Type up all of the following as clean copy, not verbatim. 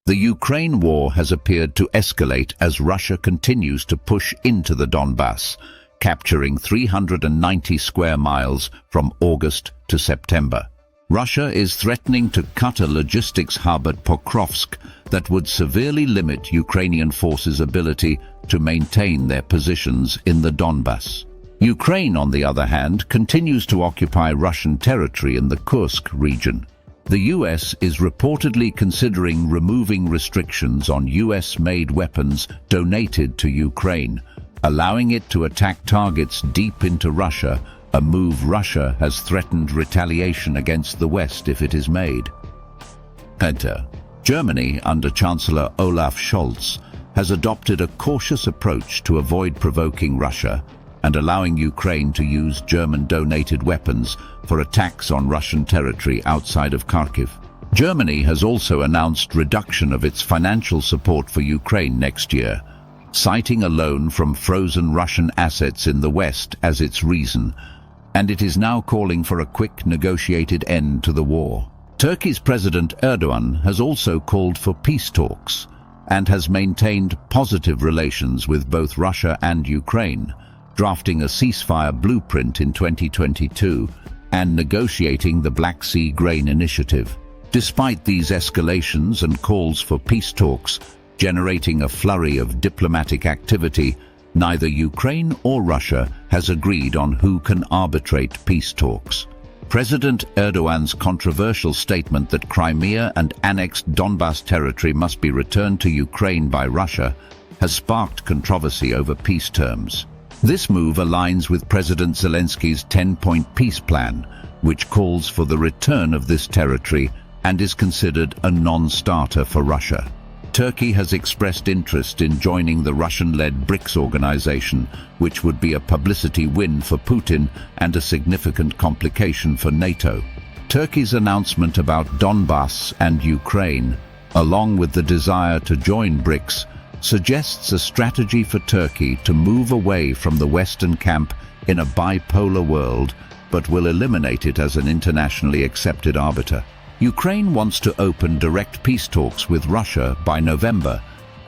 The Ukraine war has appeared to escalate as Russia continues to push into the Donbas, capturing 390 square miles from August to September. Russia is threatening to cut a logistics hub at Pokrovsk that would severely limit Ukrainian forces' ability to maintain their positions in the Donbas. Ukraine, on the other hand, continues to occupy Russian territory in the Kursk region. The US is reportedly considering removing restrictions on US-made weapons donated to Ukraine, allowing it to attack targets deep into Russia, a move Russia has threatened retaliation against the West if it is made. Germany, under Chancellor Olaf Scholz, has adopted a cautious approach to avoid provoking Russia and allowing Ukraine to use German-donated weapons for attacks on Russian territory outside of Kharkiv. Germany has also announced reduction of its financial support for Ukraine next year, citing a loan from frozen Russian assets in the West as its reason, and it is now calling for a quick negotiated end to the war. Turkey's President Erdogan has also called for peace talks and has maintained positive relations with both Russia and Ukraine, drafting a ceasefire blueprint in 2022 and negotiating the Black Sea Grain Initiative. Despite these escalations and calls for peace talks, generating a flurry of diplomatic activity, neither Ukraine or Russia has agreed on who can arbitrate peace talks. President Erdogan's controversial statement that Crimea and annexed Donbas territory must be returned to Ukraine by Russia has sparked controversy over peace terms. This move aligns with President Zelensky's 10-point peace plan, which calls for the return of this territory and is considered a non-starter for Russia. Turkey has expressed interest in joining the Russian-led BRICS organization, which would be a publicity win for Putin and a significant complication for NATO. Turkey's announcement about Donbas and Ukraine, along with the desire to join BRICS, suggests a strategy for Turkey to move away from the Western camp in a bipolar world, but will eliminate it as an internationally accepted arbiter. Ukraine wants to open direct peace talks with Russia by November,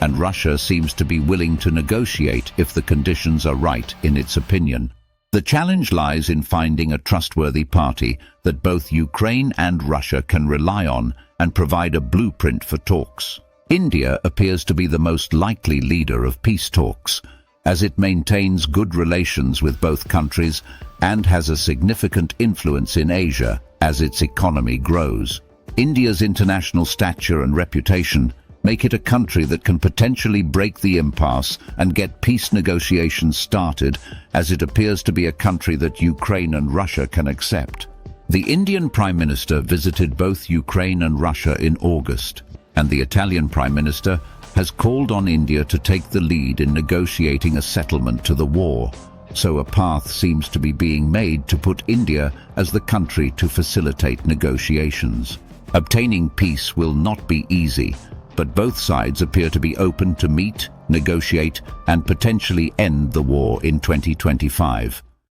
and Russia seems to be willing to negotiate if the conditions are right, in its opinion. The challenge lies in finding a trustworthy party that both Ukraine and Russia can rely on and provide a blueprint for talks. India appears to be the most likely leader of peace talks, as it maintains good relations with both countries and has a significant influence in Asia as its economy grows. India's international stature and reputation make it a country that can potentially break the impasse and get peace negotiations started, as it appears to be a country that Ukraine and Russia can accept. The Indian Prime Minister visited both Ukraine and Russia in August, and the Italian Prime Minister has called on India to take the lead in negotiating a settlement to the war, so a path seems to be being made to put India as the country to facilitate negotiations. Obtaining peace will not be easy, but both sides appear to be open to meet, negotiate, and potentially end the war in 2025.